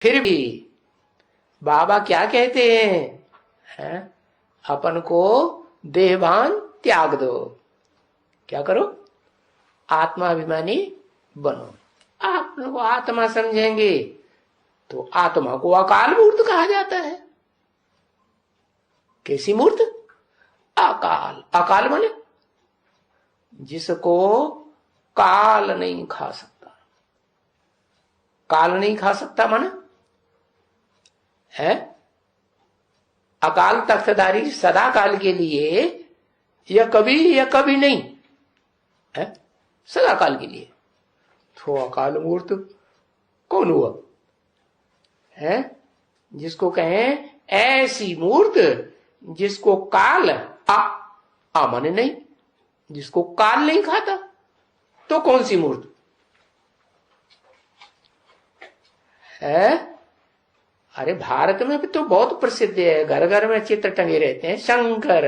फिर भी बाबा क्या कहते हैं? अपन को देहभान त्याग दो। क्या करो? आत्माभिमानी बनो। आप लोग आत्मा समझेंगे तो आत्मा को अकाल मूर्त कहा जाता है। कैसी मूर्त? अकाल। अकाल माने जिसको काल नहीं खा सकता। काल नहीं खा सकता माना है अकाल तख्तधारी सदा काल के लिए, या कभी नहीं है, सदा काल के लिए। तो अकाल मूर्त कौन हुआ है? जिसको कहें ऐसी मूर्त जिसको काल आ माने नहीं, जिसको काल नहीं खाता। तो कौन सी मूर्त है? अरे भारत में भी तो बहुत प्रसिद्ध है, घर घर में चित्र टंगे रहते हैं। शंकर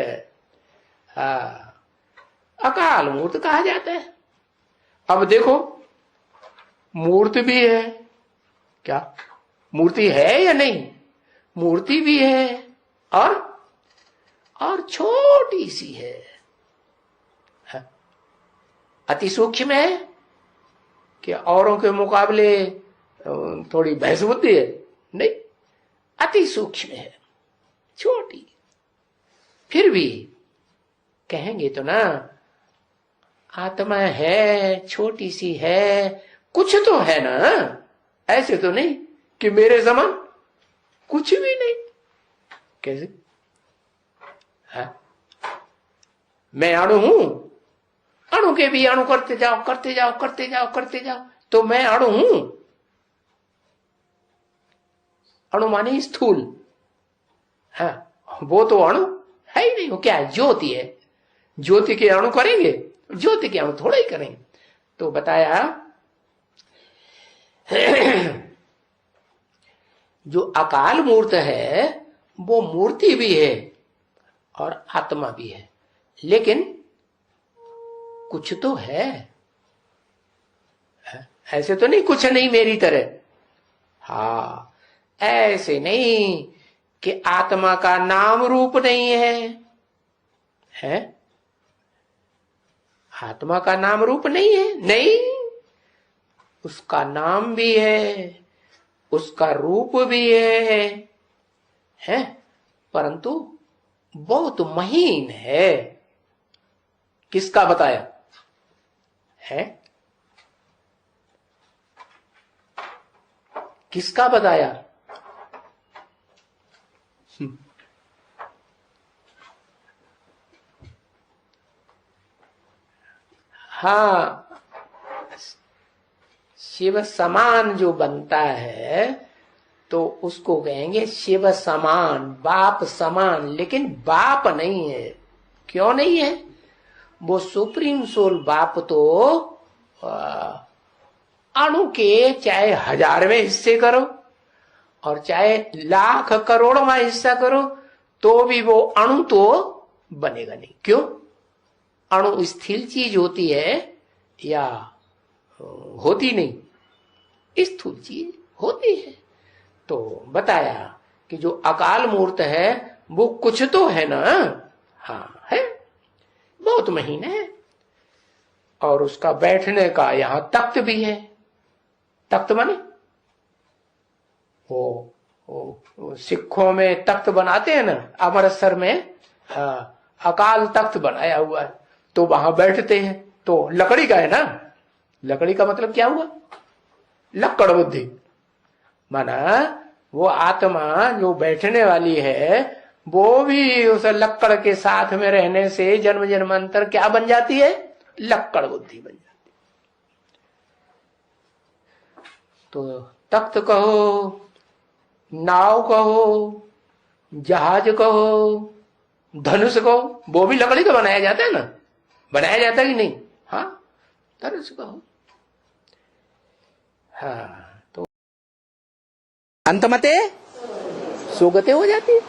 अकाल मूर्त कहा जाता है। अब देखो, मूर्ति भी है क्या? मूर्ति है या नहीं? मूर्ति भी है और छोटी सी है। अति सूक्ष्म है कि औरों के मुकाबले थोड़ी भैंस बुद्धि है? नहीं, अति सूक्ष्म है, छोटी। फिर भी कहेंगे तो ना, आत्मा है, छोटी सी है, कुछ तो है ना। ऐसे तो नहीं कि मेरे समान कुछ भी नहीं। कैसे है? मैं अणु हूं, अणु के भी अणु करते जाओ करते जाओ करते जाओ करते जाओ, तो मैं अणु हूं। अणु माने स्थूल है, वो तो अणु है ही नहीं। वो क्या है? ज्योति है। ज्योति के अणु करेंगे? ज्योति के अणु थोड़ा ही करेंगे। तो बताया जो अकाल मूर्त है वो मूर्ति भी है और आत्मा भी है, लेकिन कुछ तो है। ऐसे तो नहीं कुछ नहीं मेरी तरह। हाँ, ऐसे नहीं कि आत्मा का नाम रूप नहीं है? आत्मा का नाम रूप नहीं है? नहीं, उसका नाम भी है, उसका रूप भी है, परंतु बहुत महीन है। किसका बताया है? किसका बताया? हाँ, शिव समान जो बनता है तो उसको कहेंगे शिव समान, बाप समान। लेकिन बाप नहीं है। क्यों नहीं है? वो सुप्रीम सोल बाप तो अणु के चाहे 1000वें हिस्से करो और चाहे लाख करोड़वां हिस्सा करो, तो भी वो अणु तो बनेगा नहीं। क्यों? अणु स्थिर चीज होती है या होती नहीं? स्थूल चीज होती है। तो बताया कि जो अकाल मूर्त है वो कुछ तो है ना। हाँ है, बहुत महीन है। और उसका बैठने का यहां तख्त भी है। तख्त माने वो सिखों में तख्त बनाते हैं ना, अमृतसर में अकाल तख्त बनाया हुआ है, तो वहां बैठते हैं। तो लकड़ी का है ना। लकड़ी का मतलब क्या हुआ? लक्कड़ बुद्धि। माना वो आत्मा जो बैठने वाली है वो भी उस लक्कड़ के साथ में रहने से जन्म जन्मांतर क्या बन जाती है? लक्कड़ बुद्धि बन जाती। तो तख्त कहो, नाव कहो, जहाज कहो, धनुष कहो, वो भी लकड़ी का बनाया जाता है ना। बनाया जाता है कि नहीं? हाँ, धनुष कहो। हाँ, तो अंतमते सुगते हो जाती है।